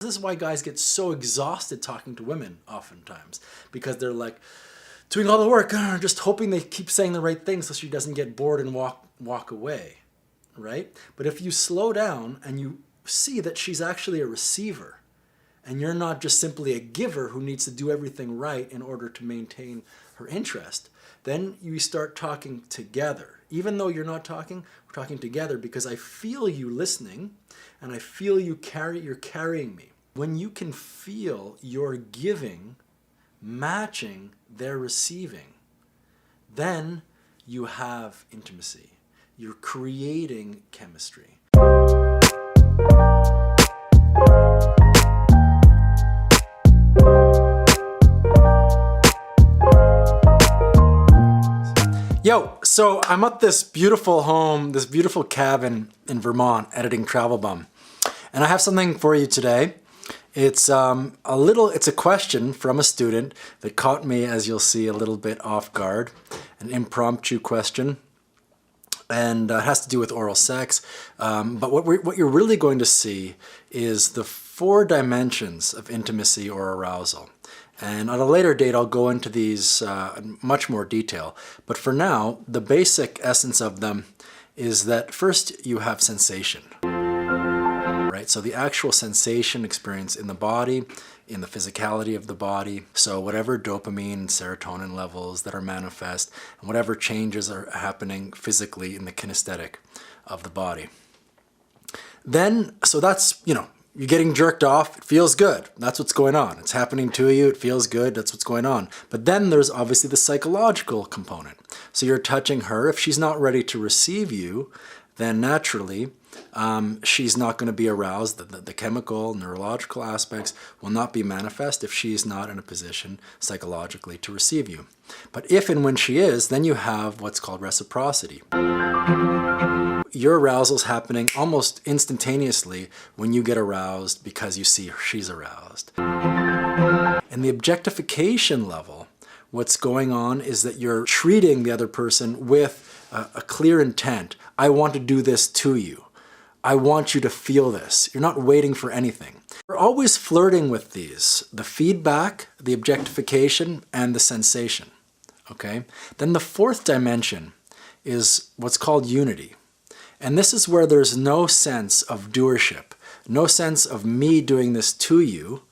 This is why guys get so exhausted talking to women oftentimes, because they're like doing all the work, just hoping they keep saying the right thing so she doesn't get bored and walk away, right? But if you slow down and you see that she's actually a receiver, and you're not just simply a giver who needs to do everything right in order to maintain her interest, then you start talking together. Even though you're not talking, we're talking together because I feel you listening and I feel you're carrying me. When you can feel your giving matching their receiving, then you have intimacy. You're creating chemistry. Yo, so I'm at this beautiful home, this beautiful cabin in Vermont, editing Travel Bum. And I have something for you today. It's it's a question from a student that caught me, as you'll see, a little bit off guard. An impromptu question. And it has to do with oral sex. But what you're really going to see is the 4 dimensions of intimacy or arousal. And on a later date, I'll go into these in much more detail. But for now, the basic essence of them is that first you have sensation, right? So the actual sensation experience in the body, in the physicality of the body. So whatever dopamine, serotonin levels that are manifest, and whatever changes are happening physically in the kinesthetic of the body. Then, so that's, you're getting jerked off, it feels good. That's what's going on. It's happening to you, it feels good, that's what's going on. But then there's obviously the psychological component. So you're touching her. If she's not ready to receive you, then naturally she's not going to be aroused. The chemical, neurological aspects will not be manifest if she's not in a position psychologically to receive you. But if and when she is, then you have what's called reciprocity. Your arousal's happening almost instantaneously when you get aroused because you see she's aroused. And the objectification level, what's going on is that you're treating the other person with a clear intent. I want to do this to you. I want you to feel this. You're not waiting for anything. We're always flirting with these, the feedback, the objectification, and the sensation. Okay? Then the 4th dimension is what's called unity. And this is where there's no sense of doership, no sense of me doing this to you.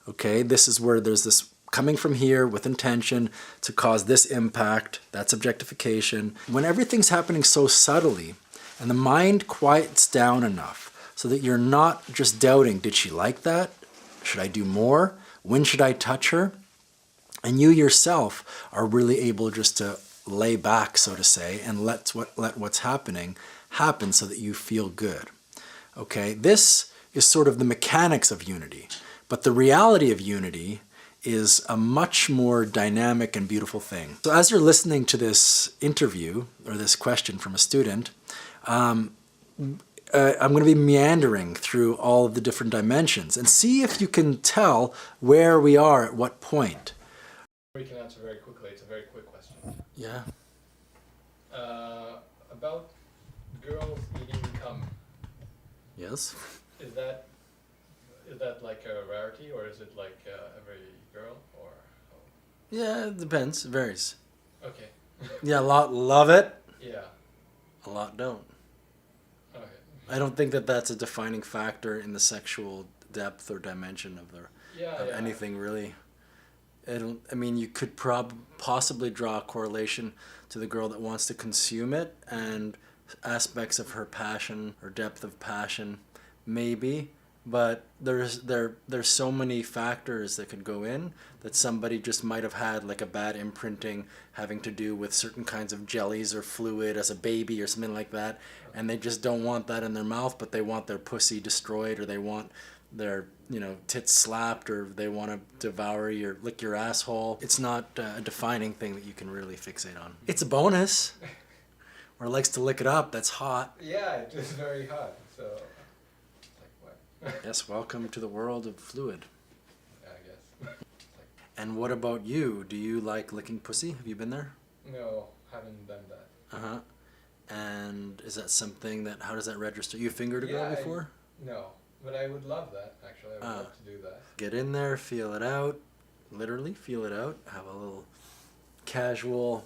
Okay? This is where there's this coming from here with intention to cause this impact. That's objectification. When everything's happening so subtly and the mind quiets down enough so that you're not just doubting, did she like that? Should I do more? When should I touch her? And you yourself are really able just to lay back, so to say, and let what's happening happen so that you feel good. Okay, this is sort of the mechanics of unity, but the reality of unity is a much more dynamic and beautiful thing. So as you're listening to this interview or this question from a student, I'm going to be meandering through all of the different dimensions and see if you can tell where we are at what point. We can answer very quickly. It's a very quick question. Yeah. About girls eating cum. Yes. Is that like a rarity, or is it like every girl, or? Oh. Yeah, it depends. It varies. Okay. Yeah, a lot love it. Yeah. A lot don't. Okay. I don't think that that's a defining factor in the sexual depth or dimension of anything really. I mean, you could possibly draw a correlation to the girl that wants to consume it and aspects of her passion or depth of passion, maybe. But there's so many factors that could go in that somebody just might have had like a bad imprinting having to do with certain kinds of jellies or fluid as a baby or something like that, and they just don't want that in their mouth, but they want their pussy destroyed, or they want their tits slapped, or they want to lick your asshole. It's not a defining thing that you can really fixate on. It's a bonus. Or likes to lick it up. That's hot. Yeah, it is very hot. So, it's like what? Yes, welcome to the world of fluid. Yeah, I guess. And what about you? Do you like licking pussy? Have you been there? No, haven't done that. And is that something how does that register? You fingered a girl before? No, But I would love that, actually. I would love to do that. Get in there, feel it out. Literally, feel it out. Have a little casual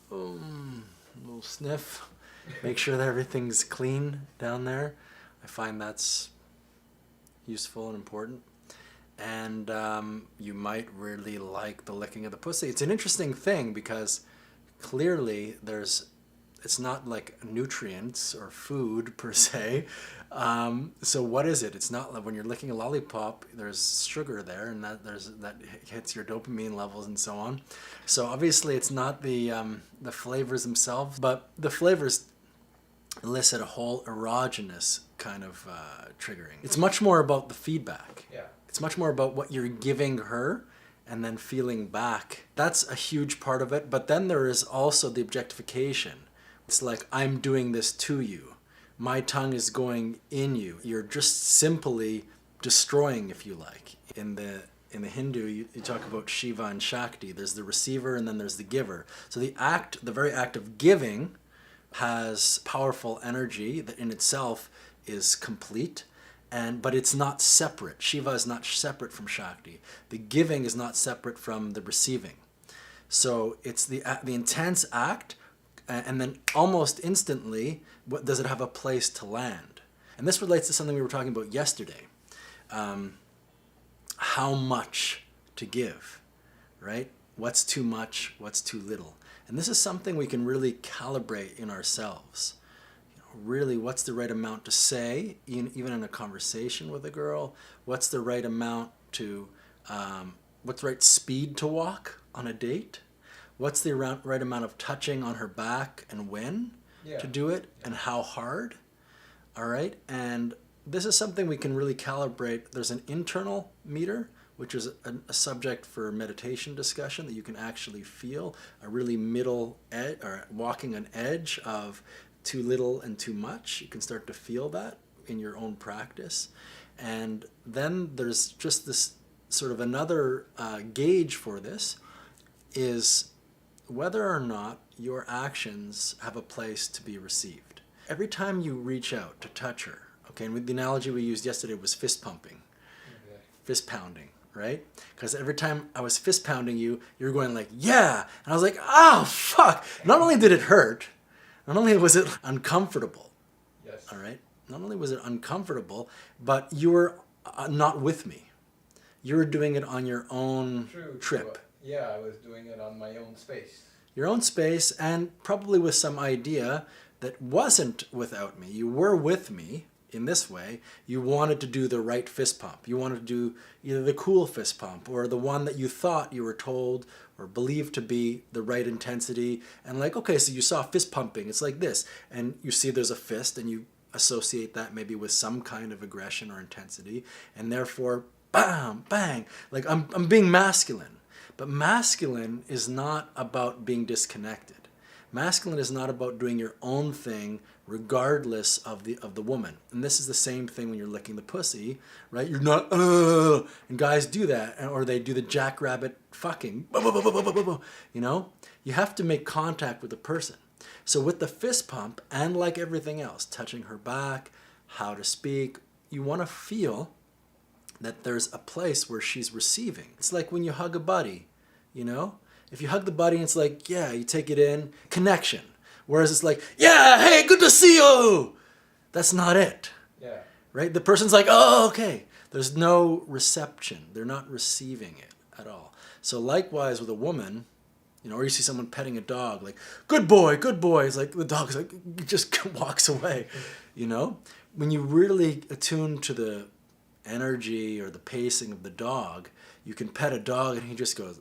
little sniff. Make sure that everything's clean down there. I find that's useful and important. And you might really like the licking of the pussy. It's an interesting thing because clearly it's not like nutrients or food per se. So what is it? It's not like when you're licking a lollipop, there's sugar there, and that hits your dopamine levels and so on. So obviously it's not the flavors themselves, but the flavors elicit a whole erogenous kind of triggering. It's much more about the feedback. Yeah. It's much more about what you're giving her and then feeling back. That's a huge part of it. But then there is also the objectification. It's like, I'm doing this to you. My tongue is going in you. You're just simply destroying, if you like. In the Hindu, you talk about Shiva and Shakti. There's the receiver and then there's the giver. So the very act of giving has powerful energy that in itself is complete. But it's not separate. Shiva is not separate from Shakti. The giving is not separate from the receiving. So it's the intense act, and then almost instantly, does it have a place to land? And this relates to something we were talking about yesterday. How much to give, right? What's too much? What's too little? And this is something we can really calibrate in ourselves. Really, what's the right amount to say, even in a conversation with a girl? What's the right amount to, what's the right speed to walk on a date? What's the right amount of touching on her back and when to do it, and how hard? All right, and this is something we can really calibrate. There's an internal meter, which is a subject for meditation discussion that you can actually feel, a really middle edge, or walking an edge of too little and too much. You can start to feel that in your own practice. And then there's just this sort of another gauge for this is whether or not your actions have a place to be received. Every time you reach out to touch her, okay, and the analogy we used yesterday was fist pumping, fist pounding, right? Because every time I was fist pounding you, you were going like, yeah! And I was like, oh, fuck! Not only did it hurt, not only was it uncomfortable, Yes. all right? Not only was it uncomfortable, but you were not with me. You were doing it on your own trip. Yeah, I was doing it on my own space. Your own space, and probably with some idea that wasn't without me. You were with me in this way. You wanted to do the right fist pump. You wanted to do either the cool fist pump or the one that you thought you were told or believed to be the right intensity. And like, okay, so you saw fist pumping, it's like this. And you see there's a fist and you associate that maybe with some kind of aggression or intensity. And therefore, bam, bang, like I'm being masculine. But masculine is not about being disconnected. Masculine is not about doing your own thing regardless of the woman. And this is the same thing when you're licking the pussy, right? You're not, and guys do that, or they do the jackrabbit fucking, you know? You have to make contact with the person. So with the fist pump, and like everything else, touching her back, how to speak, you want to feel that there's a place where she's receiving. It's like when you hug a buddy, you know? If you hug the buddy and it's like, yeah, you take it in, connection. Whereas it's like, yeah, hey, good to see you. That's not it, Yeah. right? The person's like, oh, okay. There's no reception. They're not receiving it at all. So likewise with a woman, you know, or you see someone petting a dog, like, good boy, good boy. It's like, the dog's like, just walks away, you know? When you really attune to the energy or the pacing of the dog, you can pet a dog and he just goes,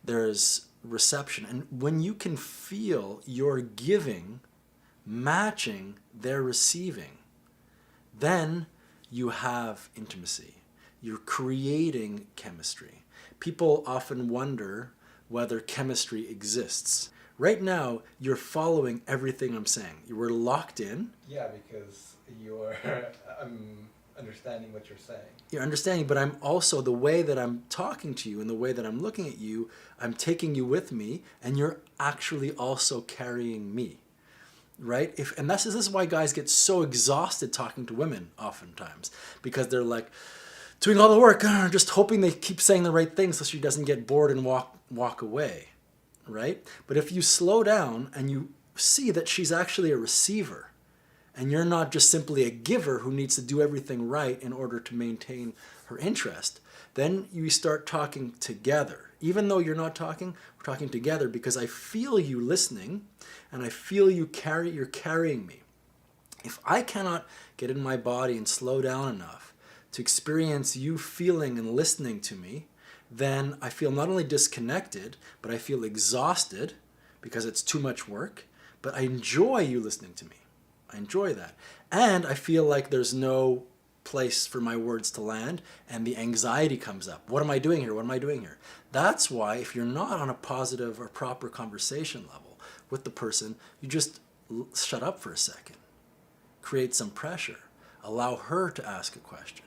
there's reception. And when you can feel your giving matching their receiving, then you have intimacy. You're creating chemistry. People often wonder whether chemistry exists. Right now, you're following everything I'm saying. You were locked in. Yeah, because you're, I'm understanding what you're saying. You're understanding, but I'm also, the way that I'm talking to you and the way that I'm looking at you, I'm taking you with me, and you're actually also carrying me. right? And this is why guys get so exhausted talking to women oftentimes, because they're like doing all the work, just hoping they keep saying the right thing so she doesn't get bored and walk away, right? But if you slow down and you see that she's actually a receiver, and you're not just simply a giver who needs to do everything right in order to maintain her interest, then you start talking together. Even though you're not talking, we're talking together because I feel you listening and I feel you're carrying me. If I cannot get in my body and slow down enough to experience you feeling and listening to me, then I feel not only disconnected, but I feel exhausted because it's too much work, but I enjoy you listening to me. I enjoy that. And I feel like there's no place for my words to land, and the anxiety comes up. What am I doing here? What am I doing here? That's why if you're not on a positive or proper conversation level with the person, you just shut up for a second. Create some pressure. Allow her to ask a question.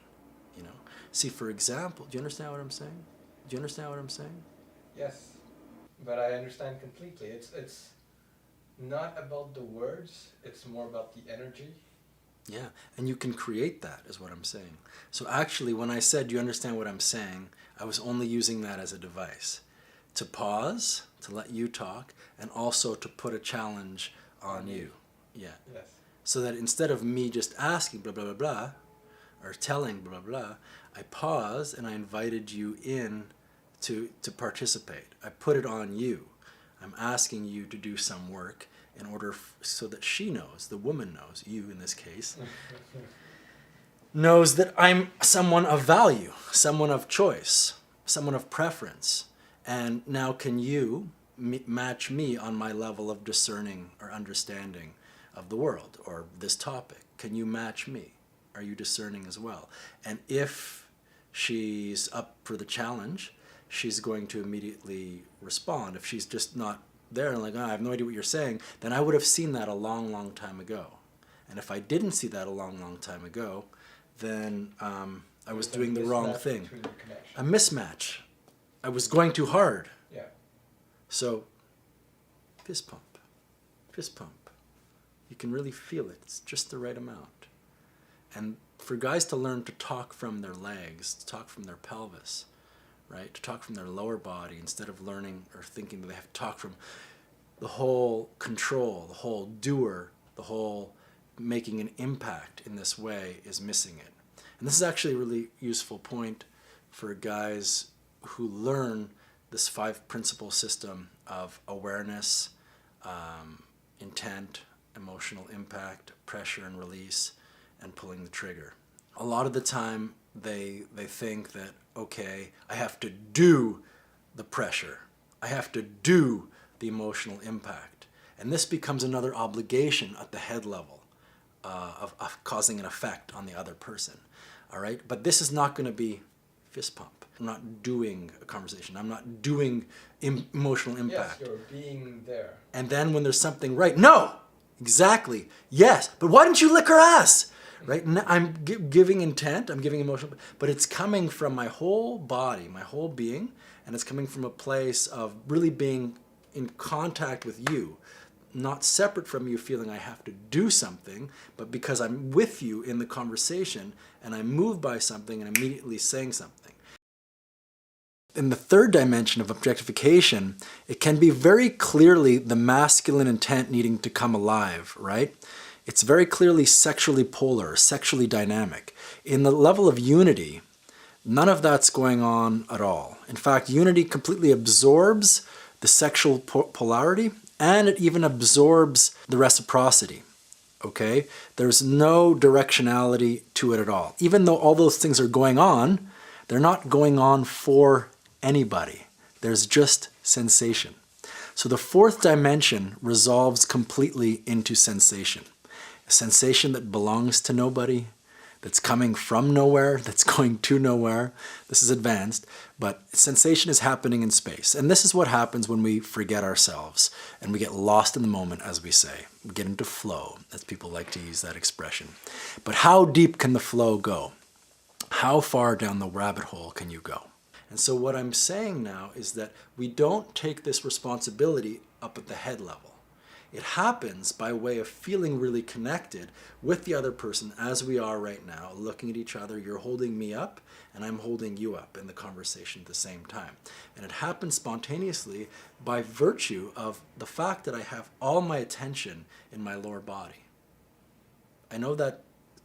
See, for example, do you understand what I'm saying? Do you understand what I'm saying? Yes, but I understand completely. It's not about the words, it's more about the energy. Yeah, and you can create that, is what I'm saying. So actually, when I said, do you understand what I'm saying, I was only using that as a device. To pause, to let you talk, and also to put a challenge on you. Yeah. Yes. So that instead of me just asking blah, blah, blah, blah, or telling blah, blah, blah, I paused and I invited you in to participate. I put it on you. I'm asking you to do some work in order so that she knows, the woman knows, you in this case, knows that I'm someone of value, someone of choice, someone of preference. And now can you match me on my level of discerning or understanding of the world or this topic? Can you match me? Are you discerning as well? And if she's up for the challenge, she's going to immediately respond. If she's just not there and like, I have no idea what you're saying, then I would have seen that a long, long time ago. And if I didn't see that a long, long time ago, then I was doing the wrong thing. A mismatch. I was going too hard. Yeah. So, fist pump. Fist pump. You can really feel it. It's just the right amount. And for guys to learn to talk from their legs, to talk from their pelvis, right? To talk from their lower body instead of learning or thinking that they have to talk from the whole control, the whole doer, the whole making an impact in this way is missing it. And this is actually a really useful point for guys who learn this 5-principle system of awareness, intent, emotional impact, pressure and release, and pulling the trigger. A lot of the time they think that, okay, I have to do the pressure. I have to do the emotional impact. And this becomes another obligation at the head level of causing an effect on the other person. All right? But this is not going to be fist pump. I'm not doing a conversation. I'm not doing emotional impact. Yes, you're being there. And then when there's something right, no! Exactly. Yes, but why didn't you lick her ass? Right? I'm giving intent, I'm giving emotional, but it's coming from my whole body, my whole being, and it's coming from a place of really being in contact with you, not separate from you feeling I have to do something, but because I'm with you in the conversation and I'm moved by something and immediately saying something. In the third dimension of objectification, it can be very clearly the masculine intent needing to come alive, right? It's very clearly sexually polar, sexually dynamic. In the level of unity, none of that's going on at all. In fact, unity completely absorbs the sexual polarity, and it even absorbs the reciprocity. Okay? There's no directionality to it at all. Even though all those things are going on, they're not going on for anybody. There's just sensation. So the fourth dimension resolves completely into sensation. A sensation that belongs to nobody, that's coming from nowhere, that's going to nowhere. This is advanced, but sensation is happening in space. And this is what happens when we forget ourselves and we get lost in the moment, as we say. We get into flow, as people like to use that expression. But how deep can the flow go? How far down the rabbit hole can you go? And so what I'm saying now is that we don't take this responsibility up at the head level. It happens by way of feeling really connected with the other person as we are right now, looking at each other. You're holding me up and I'm holding you up in the conversation at the same time. And it happens spontaneously by virtue of the fact that I have all my attention in my lower body. I know that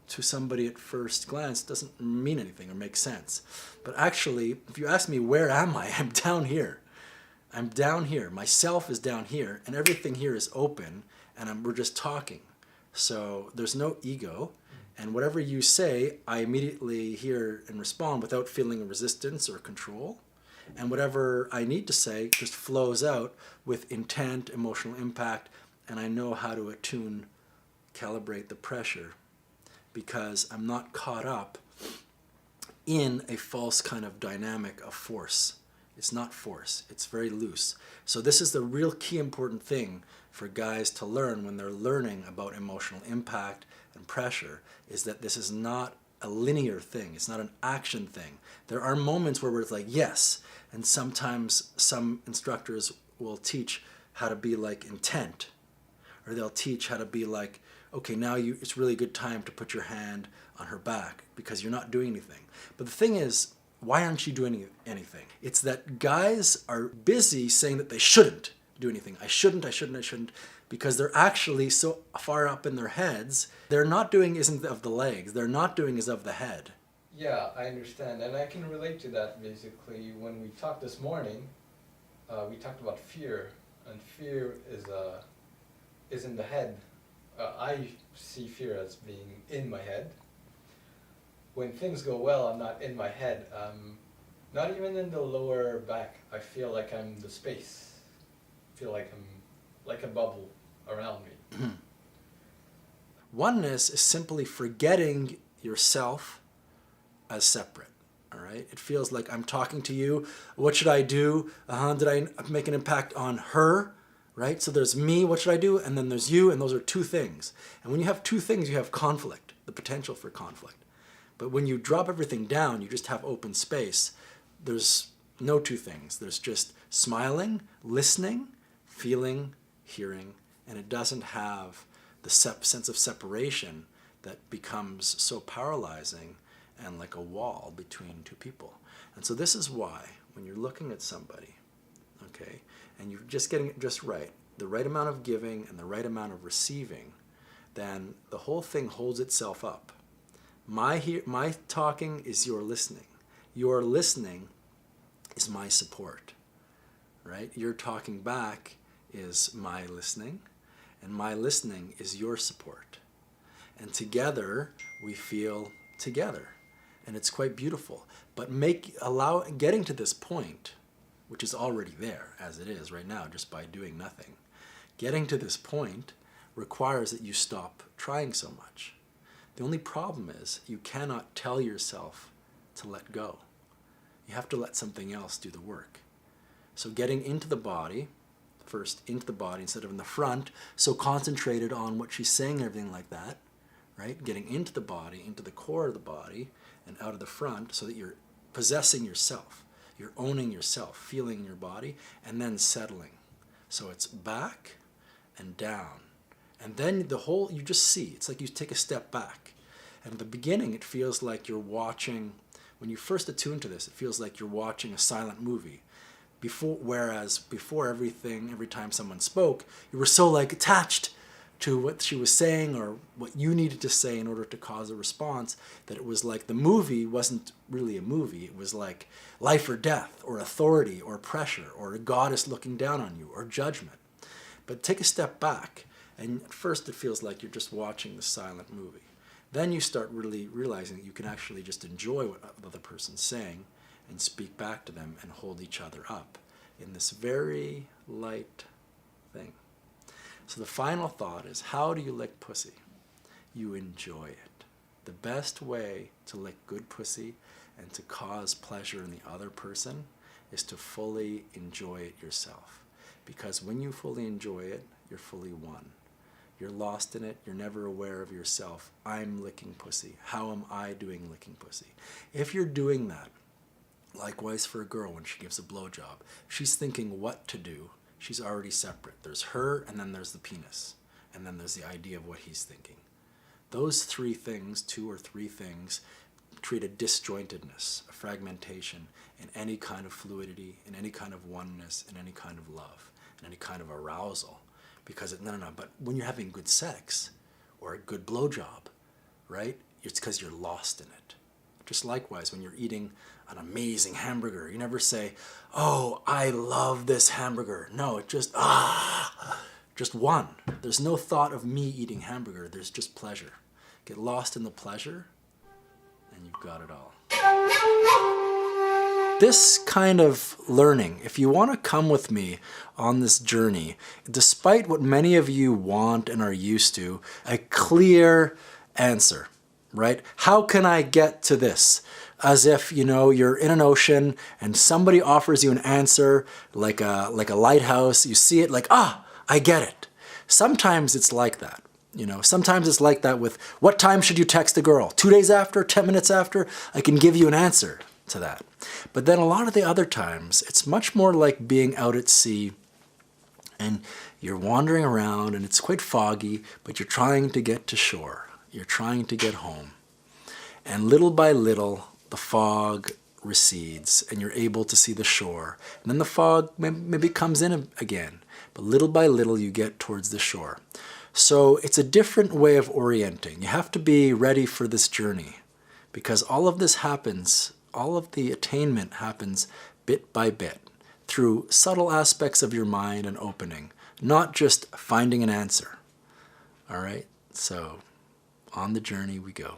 to somebody at first glance doesn't mean anything or make sense. But actually, if you ask me, where am I? I'm down here. I'm down here. Myself is down here, and everything here is open, and we're just talking. So there's no ego, and whatever you say, I immediately hear and respond without feeling resistance or control. And whatever I need to say just flows out with intent, emotional impact, and I know how to attune, calibrate the pressure, because I'm not caught up in a false kind of dynamic of force. It's not force, it's very loose. So this is the real key important thing for guys to learn when they're learning about emotional impact and pressure, is that this is not a linear thing. It's not an action thing. There are moments where it's like, yes, and sometimes some instructors will teach how to be like intent, or they'll teach how to be like, okay, now it's really a good time to put your hand on her back because you're not doing anything. But the thing is, why aren't you doing anything? It's that guys are busy saying that they shouldn't do anything. I shouldn't, because they're actually so far up in their heads. They're not doing isn't of the legs. They're not doing is of the head. Yeah, I understand. And I can relate to that basically. When we talked this morning, we talked about fear. And fear is in the head. I see fear as being in my head. When things go well, I'm not in my head. Not even in the lower back. I feel like I'm the space. I feel like I'm like a bubble around me. Oneness is simply forgetting yourself as separate. All right? It feels like I'm talking to you. What should I do? Did I make an impact on her? Right? So there's me, what should I do? And then there's you, and those are two things. And when you have two things, you have conflict, the potential for conflict. But when you drop everything down, you just have open space. There's no two things. There's just smiling, listening, feeling, hearing, and it doesn't have the sense of separation that becomes so paralyzing and like a wall between two people. And so this is why when you're looking at somebody, okay, and you're just getting it just right, the right amount of giving and the right amount of receiving, then the whole thing holds itself up. My talking is your listening. Your listening is my support, right? Your talking back is my listening, and my listening is your support. And together we feel together, and it's quite beautiful. But getting to this point, which is already there as it is right now, just by doing nothing. Getting to this point requires that you stop trying so much. The only problem is you cannot tell yourself to let go. You have to let something else do the work. So getting into the body, first into the body instead of in the front, so concentrated on what she's saying and everything like that, right? Getting into the body, into the core of the body, and out of the front so that you're possessing yourself. You're owning yourself, feeling your body, and then settling. So it's back and down. And then you just see, it's like you take a step back. And at the beginning, it feels like you're watching, when you first attune to this, it feels like you're watching a silent movie. Whereas before everything, every time someone spoke, you were so like attached to what she was saying or what you needed to say in order to cause a response, that it was like the movie wasn't really a movie. It was like life or death or authority or pressure or a goddess looking down on you or judgment. But take a step back, and at first it feels like you're just watching the silent movie. Then you start really realizing that you can actually just enjoy what the other person's saying and speak back to them and hold each other up in this very light thing. So the final thought is, how do you lick pussy? You enjoy it. The best way to lick good pussy and to cause pleasure in the other person is to fully enjoy it yourself. Because when you fully enjoy it, you're fully one. You're lost in it. You're never aware of yourself. I'm licking pussy. How am I doing licking pussy? If you're doing that, likewise for a girl when she gives a blowjob, she's thinking what to do she's already separate. There's her, and then there's the penis. And then there's the idea of what he's thinking. Those three things, 2 or 3 things, create a disjointedness, a fragmentation in any kind of fluidity, in any kind of oneness, in any kind of love, in any kind of arousal. Because, but when you're having good sex, or a good blowjob, right, it's because you're lost in it. Just likewise, when you're eating an amazing hamburger, you never say, oh, I love this hamburger. No, it just one. There's no thought of me eating hamburger. There's just pleasure. Get lost in the pleasure, and you've got it all. This kind of learning, if you want to come with me on this journey, despite what many of you want and are used to, a clear answer, right? How can I get to this? As if, you're in an ocean and somebody offers you an answer like a lighthouse. You see it like, I get it. Sometimes it's like that. Sometimes it's like that with, what time should you text a girl? 2 days after, 10 minutes after? I can give you an answer to that. But then a lot of the other times, it's much more like being out at sea and you're wandering around and it's quite foggy, but you're trying to get to shore. You're trying to get home. And little by little, the fog recedes and you're able to see the shore. And then the fog maybe comes in again. But little by little, you get towards the shore. So it's a different way of orienting. You have to be ready for this journey because all of this happens, all of the attainment happens bit by bit through subtle aspects of your mind and opening, not just finding an answer. All right? So on the journey we go.